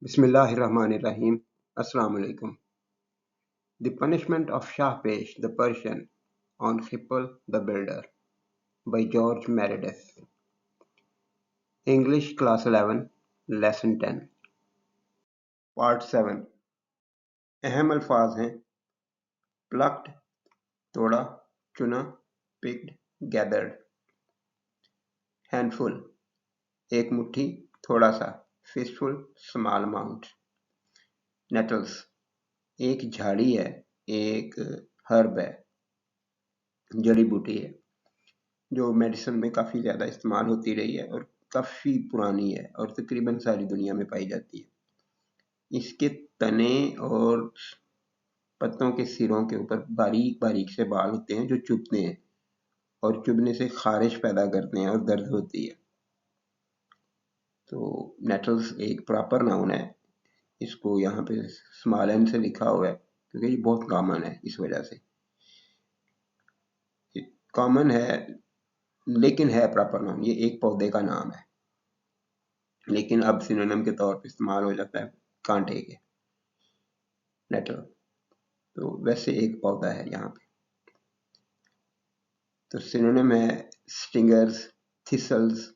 Bismillahirrahmanirrahim. Assalamu alaikum. The Punishment of Shahpesh the Persian on Hippel the Builder by George Meredith. English Class 11 Lesson 10 Part 7 अहम अल्फाज हैं plucked तोड़ा चुना picked gathered handful एक मुट्ठी थोड़ा सा fistful small amount nettles एक झाड़ी है एक हर्ब है जड़ी बूटी है जो मेडिसिन में काफ़ी ज़्यादा इस्तेमाल होती रही है और काफ़ी पुरानी है और तकरीबन सारी दुनिया में पाई जाती है। इसके तने और पत्तों के सिरों के ऊपर बारीक बारीक से बाल होते हैं जो चुभते हैं और चुभने से खारिश पैदा करते हैं और दर्द होती है। तो नेटल्स एक प्रॉपर नाउन है, इसको यहाँ पे स्मॉल एन से लिखा हुआ है क्योंकि ये बहुत कॉमन है, इस वजह से कॉमन है लेकिन है प्रॉपर नाउन। ये एक पौधे का नाम है लेकिन अब सिनोनिम के तौर पे इस्तेमाल हो जाता है कांटे के नेटल। तो वैसे एक पौधा है यहाँ पे। तो सिनोनिम है स्टिंगर्स, थिसल्स,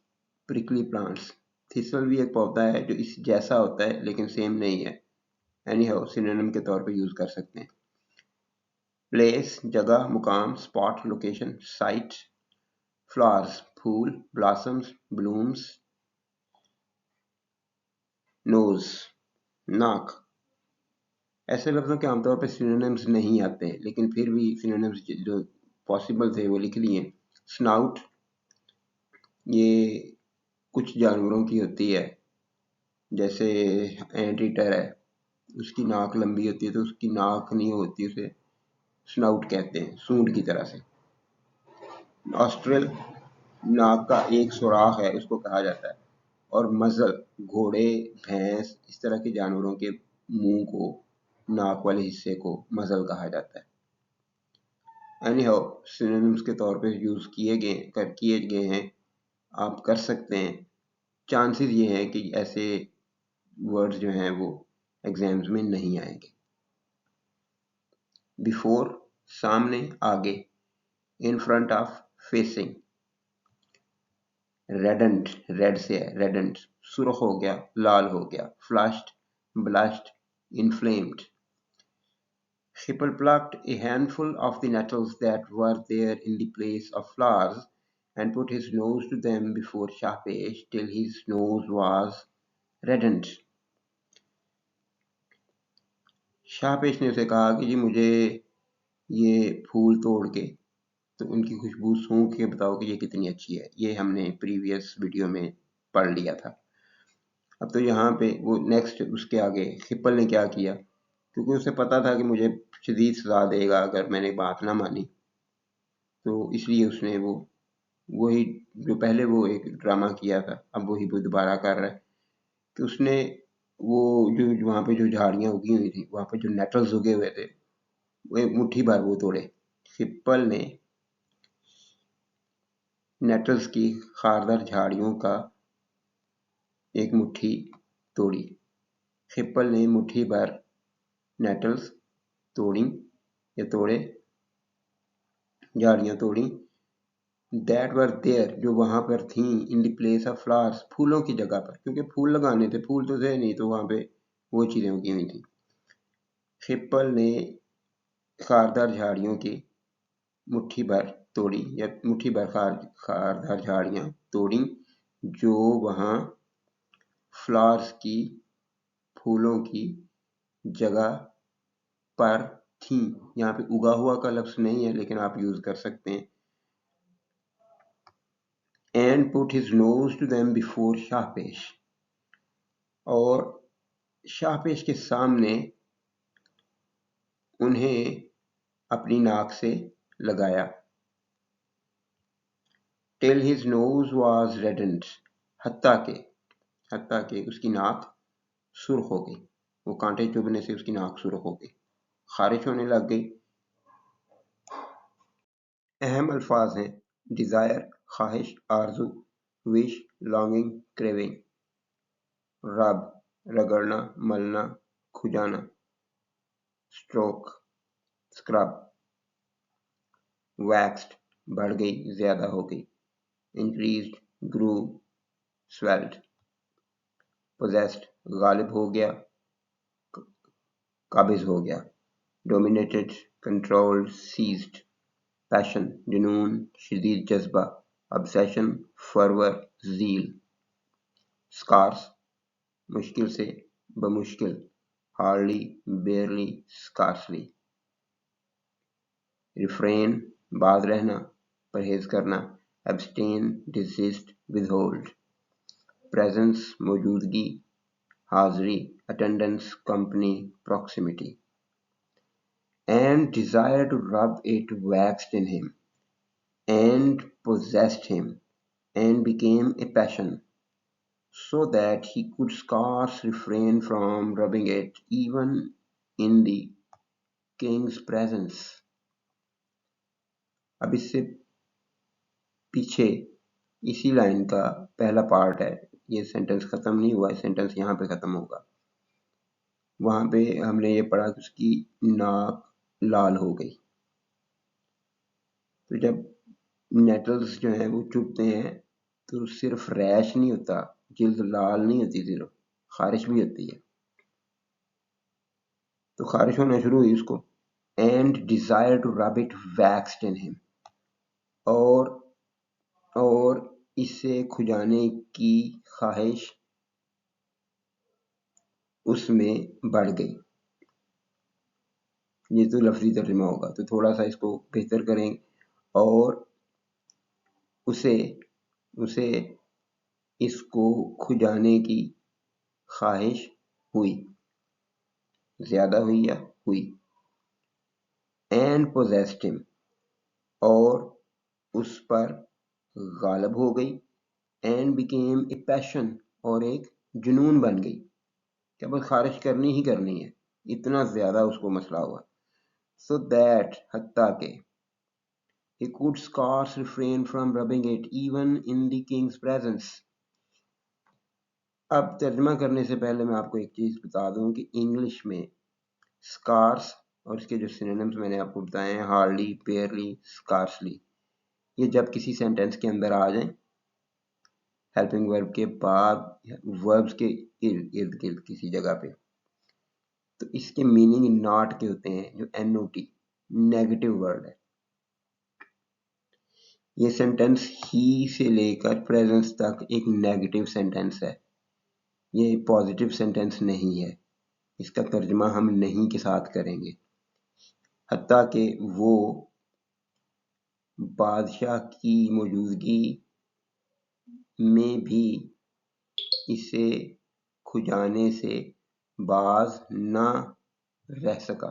प्रिकली प्लांट्स। थिसल भी एक पौधा है जो इस जैसा होता है लेकिन सेम नहीं है। एनी हाउ सिनोनिम के तौर पे यूज कर सकते हैं। प्लेस जगह, मुकाम, स्पॉट लोकेशन, साइट। फ्लावर्स फूल, ब्लॉसम्स ब्लूम्स। नोज नाक। ऐसे लफ्ज़ों के आमतौर पर सिनोनिम्स नहीं आते लेकिन फिर भी सिनोनिम्स जो पॉसिबल थे वो लिख लिए। स्नाउट ये कुछ जानवरों की होती है, जैसे एंट ईटर है, उसकी नाक लंबी होती है तो उसकी नाक नहीं होती, उसे स्नाउट कहते हैं, सूंड की तरह से। नॉस्ट्रिल नाक का एक सुराख है, उसको कहा जाता है। और मज़ल घोड़े, भैंस, इस तरह के जानवरों के मुंह को, नाक वाले हिस्से को मज़ल कहा जाता है। एनी हाउ सिनोनिम्स के तौर पे यूज़ किए गए हैं, आप कर सकते हैं। चांसेस ये हैं कि ऐसे वर्ड्स जो हैं वो एग्जाम्स में नहीं आएंगे। बिफोर सामने, आगे। In front of, facing. Reddened red से है, रेडेंट सुर्ख हो गया, लाल हो गया। Flushed, blushed, inflamed. Hippel plucked a handful of the nettles that were there in the place of flowers, and put his nose to them before Shahpesh till his nose was reddened. शाहपेश ने उसे कहा कि जी मुझे ये फूल तोड़ के तो उनकी खुशबू सूंघ के बताओ कि ये कितनी अच्छी है। ये हमने प्रीवियस वीडियो में पढ़ लिया था। अब तो यहाँ पे वो नेक्स्ट उसके आगे हिप्पल ने क्या किया, क्योंकि उसे पता था कि मुझे शदीद सजा देगा अगर मैंने बात ना मानी, तो इसलिए उसने वही जो पहले वो एक ड्रामा किया था अब वही वो दोबारा कर रहा है कि उसने वो जो वहाँ पे जो झाड़ियाँ उगी हुई थी, वहाँ पे जो नेटल्स उगे हुए थे, वो एक मुट्ठी भर वो तोड़े। हिप्पल ने नेटल्स की खारदार झाड़ियों का एक मुट्ठी तोड़ी। हिप्पल ने मुट्ठी भर नेटल्स तोड़ी या तोड़े, झाड़ियाँ तोड़ी। दैट वर देयर जो वहाँ पर थी, in the place of flowers फूलों की जगह पर, क्योंकि फूल लगाने थे, फूल तो थे नहीं, तो वहाँ पे वो चीज़ें उगी हुई थी। हिप्पल ने खारदार झाड़ियों की मुट्ठी भर तोड़ी या मुट्ठी भर खारदार झाड़ियाँ तोड़ी जो वहाँ फ्लावर्स की, फूलों की जगह पर थी। यहाँ पे उगा हुआ का लफ्ज़ नहीं है लेकिन आप यूज़ कर सकते हैं। And put his nose to them before शाहपेश, और शाहपेश के सामने उन्हें अपनी नाक से लगाया। Till his nose was reddened, हत्ता के उसकी नाक सुर्ख हो गई, वो कांटे चुभने से उसकी नाक सुर्ख हो गई, खारिश होने लग गई। अहम अल्फाज हैं डिज़ायर ख्वाहिश, आरजू, विश, लॉन्गिंग, क्रेविंग। रब रगड़ना, मलना, खुजाना, स्ट्रोक, स्क्रब। वैक्स्ड, बढ़ गई, ज्यादा हो गई। इंक्रीज्ड, ग्रू, स्वेल्ड। पोजेस्ड, गालिब हो गया, काबिज हो गया। Dominated, controlled, seized. पैशन, जुनून, शदीद जज्बा। Obsession, फरवर, zeal. स्कार्स, मुश्किल से, बमुश्किल। Hardly, barely, scarcely. रिफ्रेन, बाज रहना, परहेज करना। Abstain, desist, withhold. प्रेजेंस, मौजूदगी, हाजिरी, attendance, company, proximity. And desire to rub it waxed in him, and possessed him, and became a passion, so that he could scarce refrain from rubbing it, even in the king's presence. अब इससे पीछे इसी line का पहला part है, ये sentence खत्म नहीं हुआ है, सेंटेंस यहाँ पे खत्म होगा। वहां पे हमने ये पढ़ा कि उसकी नाक लाल हो गई। तो जब नेटल्स जो हैं वो चुभते हैं तो सिर्फ रैश नहीं होता, जिल्द लाल नहीं होती, सिर्फ खारिश भी होती है। तो खारिश होना शुरू हुई उसको। And desire to rub it waxed in him, और इसे खुजाने की ख्वाहिश उसमें बढ़ गई। ये तो लफ्जी तर्जुमा होगा, तो थोड़ा सा इसको बेहतर करें। और उसे इसको खुजाने की ख्वाहिश हुई, ज्यादा हुई या हुई। एंड पोजेस्ड हिम, और उस पर गालिब हो गई। एंड बिकेम ए पैशन, और एक जुनून बन गई, क्या बस खारिश करनी ही करनी है, इतना ज्यादा उसको मसला हुआ। सो दैट, हत्ता के, he could scarce refrain from rubbing it even in the king's presence। अब तर्जमा करने से पहले मैं आपको एक चीज बता दूं कि इंग्लिश में स्कार्स और इसके जो सिनोनिम्स मैंने आपको बताए हैं, हार्डली, बेयरली, स्कार्सली, ये जब किसी सेंटेंस के अंदर आ जाएं, हेल्पिंग वर्ब के बाद, वर्ब्स के इर्द गिर्द किसी जगह पे, तो इसके मीनिंग नॉट के होते हैं, जो NOT, नेगेटिव वर्ड है। ये सेंटेंस ही से लेकर प्रेजेंस तक एक नेगेटिव सेंटेंस है, ये पॉजिटिव सेंटेंस नहीं है। इसका तर्जुमा हम नहीं के साथ करेंगे। हत्ता कि वो बादशाह की मौजूदगी में भी इसे खुजाने से बाज न रह सका।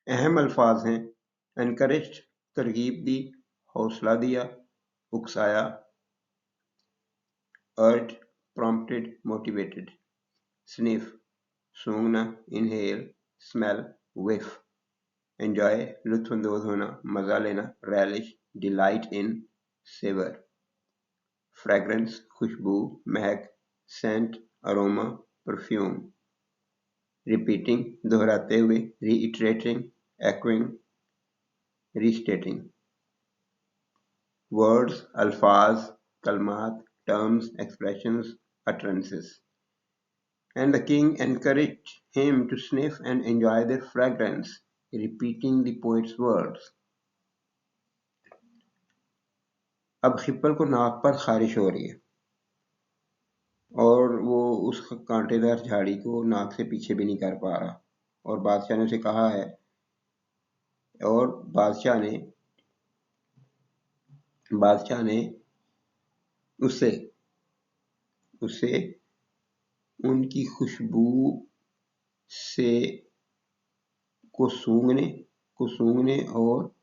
अहम अल्फाज हैं एनकरेज्ड, तरगीब दी, हौसला दिया, उकसाया, अर्ज, प्रॉम्प्टेड, मोटिवेटेड। स्निफ, सूंघना, इनहेल, स्मेल, विफ। एंजॉय, लुत्फानंदोज होना, मजा लेना, relish, delight in, savour. Fragrance, खुशबू, महक, सेंट, अरोमा, परफ्यूम। रिपीटिंग, दोहराते हुए, रीइटरेटिंग, echoing, restating। वर्ड्स, अल्फाज, कलमात, terms, expressions, utterances। And the king encouraged him to sniff and enjoy their fragrance, repeating the poet's words। अब खिप्पल को नाक पर खारिश हो रही है और वो उस कांटेदार झाड़ी को नाक से पीछे भी नहीं कर पा रहा, और बादशाह ने उसे कहा है, और बादशाह ने उसे उनकी खुशबू से को सूंघने और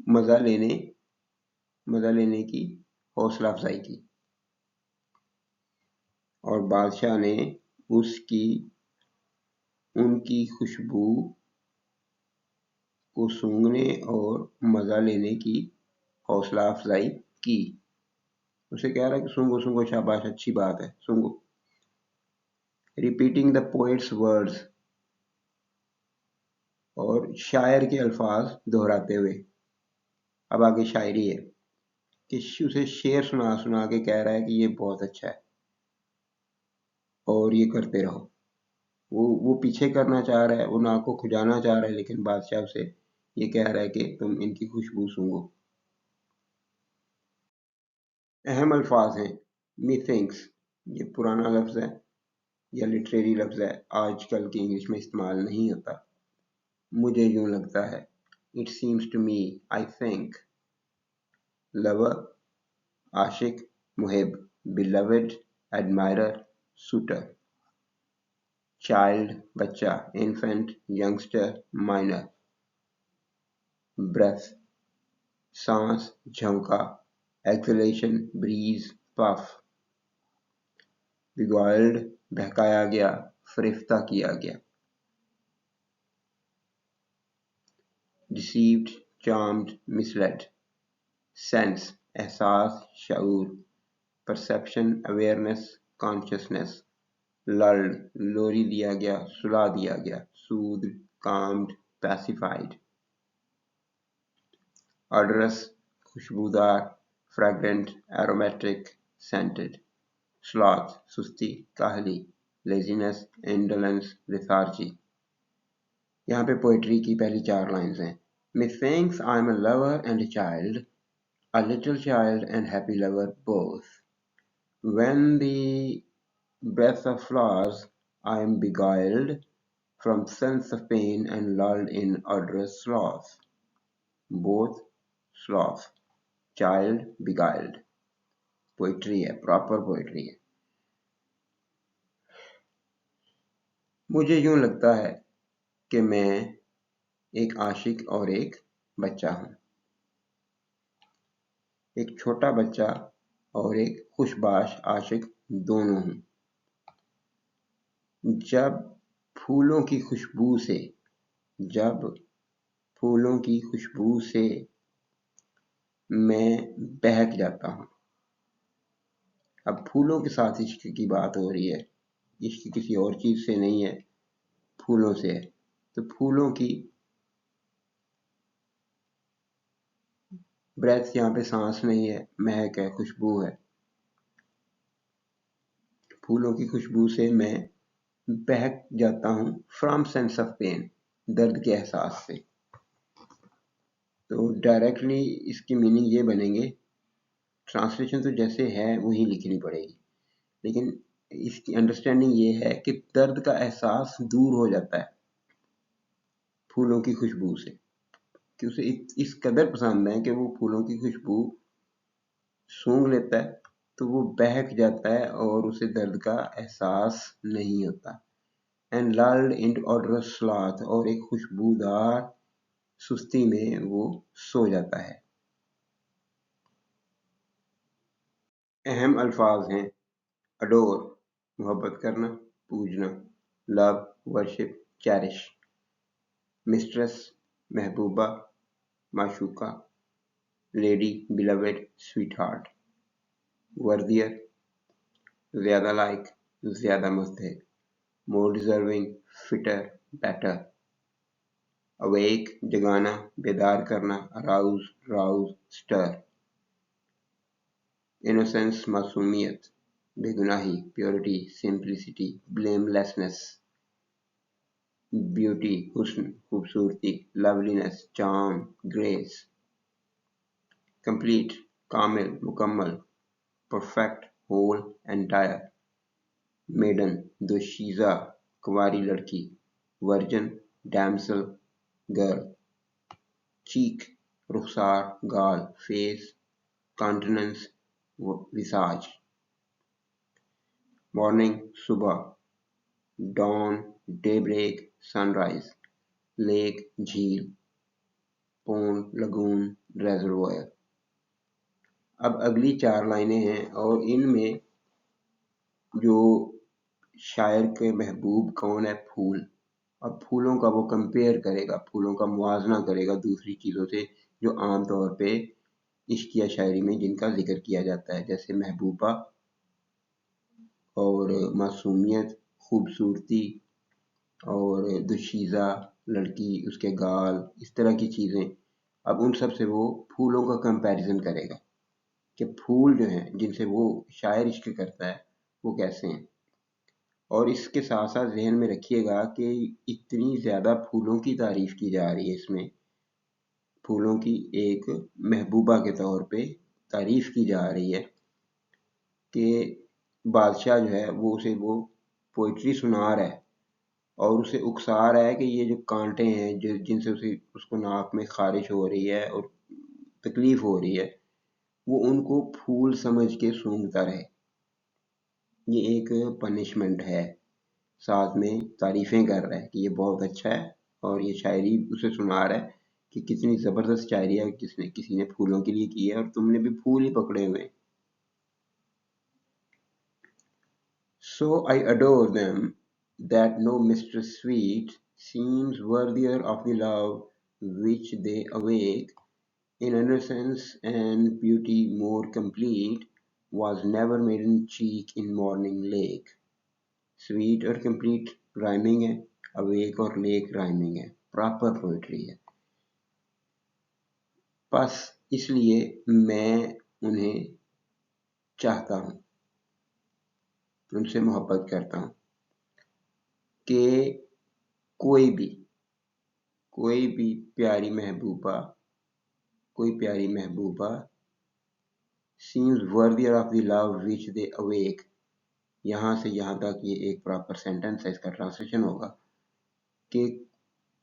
मजा लेने की हौसला अफजाई की, और बादशाह ने उनकी खुशबू को सूंघने और मजा लेने की हौसला अफजाई की। उसे कह रहा है कि सूंघो सूंघो, शाबाश, अच्छी बात है, सूंघो। रिपीटिंग द पोएट्स वर्ड्स, और शायर के अल्फाज दोहराते हुए। अब आगे शायरी है कि उसे शेर सुना सुना के कह रहा है कि ये बहुत अच्छा है और ये करते रहो। वो पीछे करना चाह रहा है, वो नाक को खुजाना चाह रहा है, लेकिन बादशाह उसे ये कह रहा है कि तुम इनकी खुशबू सूंघो। अहम अल्फाज हैं मीथिंग्स, ये पुराना लफ्ज है या लिटरेरी लफ्ज है, आजकल की इंग्लिश में इस्तेमाल नहीं होता। मुझे यूं लगता है, it seems to me, I think. Lover, आशिक, मुहिब, बिलवेड, एडमायरर, सूटर। चाइल्ड, बच्चा, इन्फेंट, यंगस्टर, माइनर। ब्रेथ, सांस, झोंका, एक्सलेशन, ब्रीज, पफ। बिगॉइल्ड, बहकाया गया, फरिफ्ता किया गया। Deceived, charmed, misled. सेंस, एहसास, शऊर। Perception, awareness, consciousness. लल्ड, लोरी दिया गया, सुला दिया गया। सूद, काम्ड, पैसिफाइड। ऑडरस, खुशबूदार, फ्रेग्रेंट, एरोमेटिक, सेंटेड। स्लॉथ, सुस्ती, काहली। Laziness, indolence, lethargy. यहाँ पे पोइट्री की पहली 4 लाइन्स हैं। Methinks I'm a lover and a child, a little child and happy lover both. When the breath of flowers I am beguiled from sense of pain and lulled in odorous sloth. Both sloth, child, beguiled. Poetry है, proper poetry है। मुझे यूं लगता है कि मैं एक आशिक और एक बच्चा हूं, एक छोटा बच्चा और एक खुशबाश आशिक दोनों हूं। जब फूलों की खुशबू से मैं बहक जाता हूं। अब फूलों के साथ इश्क की बात हो रही है, इश्क किसी और चीज से नहीं है, फूलों से है। तो फूलों की ब्रेथ, यहाँ पे सांस नहीं है, महक है, खुशबू है। फूलों की खुशबू से मैं बहक जाता हूं फ्रॉम सेंस ऑफ पेन, दर्द के एहसास से। तो डायरेक्टली इसकी मीनिंग ये बनेंगे, ट्रांसलेशन तो जैसे है वही लिखनी पड़ेगी, लेकिन इसकी अंडरस्टैंडिंग ये है कि दर्द का एहसास दूर हो जाता है फूलों की खुशबू से, कि उसे इस कदर पसंद है कि वो फूलों की खुशबू सूंघ लेता है तो वो बहक जाता है और उसे दर्द का एहसास नहीं होता। एंड लल्ड इन ऑडरस स्लॉथ, और एक खुशबूदार सुस्ती में वो सो जाता है। अहम अल्फाज हैं अडोर, मोहब्बत करना, पूजना। Love, worship, cherish. मिस्ट्रेस, महबूबा, माशूका। Lady, beloved, sweet heart. Worthier, ज्यादा लाइक, ज्यादा मुस्तहिक। More deserving, fitter, better. Awake, जगाना, बेदार करना, अराउज, राउज, स्टर। इनोसेंस, मासूमियत, बेगुनाही, प्योरिटी, सिंप्लिसिटी, ब्लेमलेसनेस। ब्यूटी, हुस्न, खूबसूरती, लवलीनेस, चार्म, ग्रेस। कंप्लीट, कामिल, मुकम्मल, परफेक्ट, होल, एंटायर। मेडन, दोशीज़ा, कुंवारी लड़की। Virgin, damsel, girl. चीक, रुखसार, गाल, फेस, काउंटेनेंस, विसाज। मॉर्निंग, सुबह। Dawn, daybreak, sunrise. लेक, झील। Pond, lagoon, रेजर्वोयर। अब अगली 4 लाइनें हैं और इनमें जो शायर के महबूब कौन है, फूल, और फूलों का वो कंपेयर करेगा, फूलों का मुआवजा करेगा दूसरी चीज़ों से जो आम तौर पे عشقیہ شاعری میں جن کا ذکر کیا جاتا ہے، جیسے محبوبہ اور معصومیت، خوبصورتی اور دوشیزہ لڑکی، اس کے گال، اس طرح کی چیزیں. اب ان سب سے وہ پھولوں کا کمپیریزن کرے گا کہ پھول جو ہیں جن سے وہ شاعر عشق کرتا ہے وہ کیسے ہیں. اور اس کے ساتھ ساتھ ذہن میں رکھیے گا کہ اتنی زیادہ پھولوں کی تعریف کی جا رہی ہے، اس میں پھولوں کی ایک محبوبہ کے طور پہ تعریف کی جا رہی ہے کہ بادشاہ جو ہے وہ پوئٹری سنا رہا ہے اور اسے اکسا رہا ہے کہ یہ جو کانٹے ہیں جن سے اس کو ناک میں خارش ہو رہی ہے اور تکلیف ہو رہی ہے، وہ ان کو پھول سمجھ کے سونگھتا رہے. یہ ایک پنشمنٹ ہے، ساتھ میں تعریفیں کر رہا ہے کہ یہ بہت اچھا ہے، اور یہ شاعری اسے سنا رہا ہے کہ کتنی زبردست شاعری ہے کسی نے پھولوں کے لیے کی ہے، اور تم نے بھی پھول ہی پکڑے ہوئے. So I adore them, that no mistress sweet seems worthier of the love which they awake. In innocence and beauty more complete, was never maiden cheek in morning lake. Sweet اور complete rhyming ہے، awake اور lake rhyming ہے، proper poetry ہے. بس اس لیے میں انہیں چاہتا ہوں، ان سے محبت کرتا ہوں کہ کوئی بھی پیاری محبوبہ seems worthier of the love which they awake. یہاں سے یہاں تک یہ ایک پراپر سینٹنس ہے، اس کا ٹرانسلیشن ہوگا کہ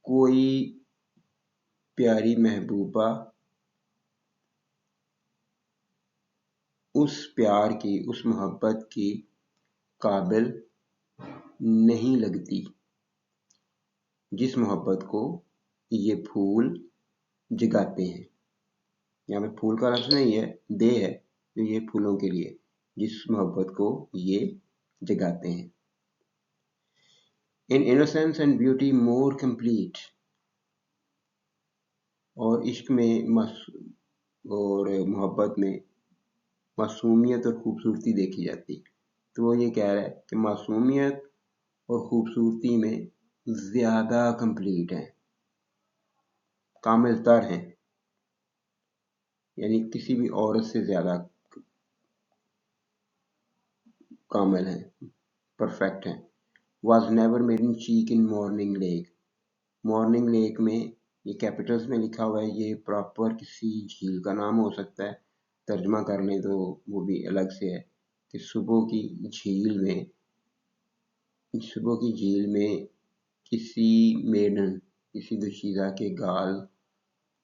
کوئی پیاری محبوبہ اس پیار کی، اس محبت کی قابل نہیں لگتی جس محبت کو یہ پھول جگاتے ہیں. یہاں پہ پھول کا لفظ نہیں ہے، دے ہے، تو یہ پھولوں کے لیے جس محبت کو یہ جگاتے ہیں. In innocence and beauty more complete. اور عشق میں اور محبت میں معصومیت اور خوبصورتی دیکھی جاتی. تو وہ یہ کہہ رہا ہے کہ معصومیت اور خوبصورتی میں زیادہ کمپلیٹ ہیں، کامل تر ہیں، یعنی کسی بھی عورت سے زیادہ کامل ہیں، پرفیکٹ ہیں. was never maiden cheek in morning lake. morning lake میں یہ کیپٹلز میں لکھا ہوا ہے، یہ پراپر کسی جھیل کا نام ہو سکتا ہے، ترجمہ کرنے تو وہ بھی الگ سے ہے کہ صبح کی جھیل میں کسی میڈن، کسی دوشیزہ کے گال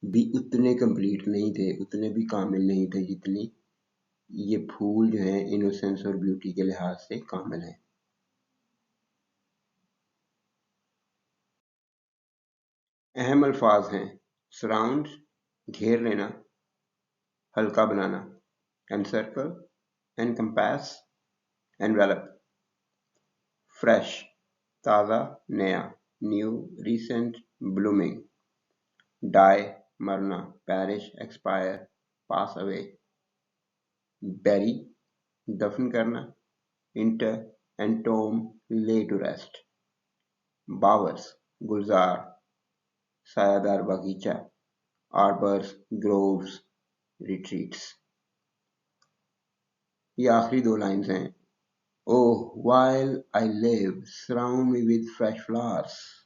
بھی اتنے کمپلیٹ نہیں تھے، اتنے بھی کامل نہیں تھے جتنی یہ پھول جو ہیں انوسینس اور بیوٹی کے لحاظ سے کامل ہیں. اہم الفاظ ہیں سراؤنڈ گھیر لینا، ہلکا بنانا، انسرکل، انکمپاس، انویلپ. فریش تازہ، نیا، نیو، ریسنٹ، بلومنگ. ڈائی مرنا، پیرش، ایکسپائر، پاس اوے. بیری دفن کرنا، انٹر، انٹوم، لے ٹو ریسٹ. باورس گلزار، سایہ دار باغیچہ، آربرز، گرووز، ریٹریٹس. یہ آخری دو لائنز ہیں. Oh, while I live, surround me with fresh flowers.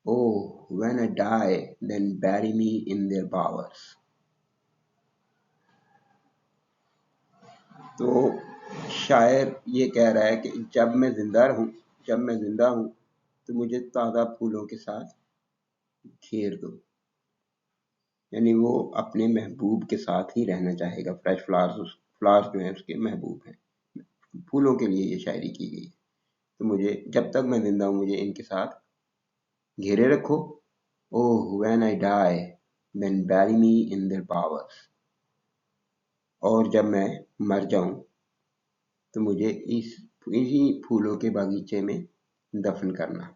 Oh, when I die, then bury me in their bowers. تو شاعر یہ کہہ رہا ہے کہ جب میں زندہ ہوں تو مجھے تازہ پھولوں کے ساتھ گھیر دو. یعنی وہ اپنے محبوب کے ساتھ ہی رہنا چاہے گا. فریش فلاورز جو ہیں اس کے محبوب ہیں، پھولوں کے لیے یہ شاعری کی گئی. تو مجھے جب تک میں زندہ ہوں مجھے ان کے ساتھ گھیرے رکھو. Oh, when I die, then bury me in their bowers. اور جب میں مر جاؤں تو مجھے اسی پھولوں کے باغیچے میں دفن کرنا.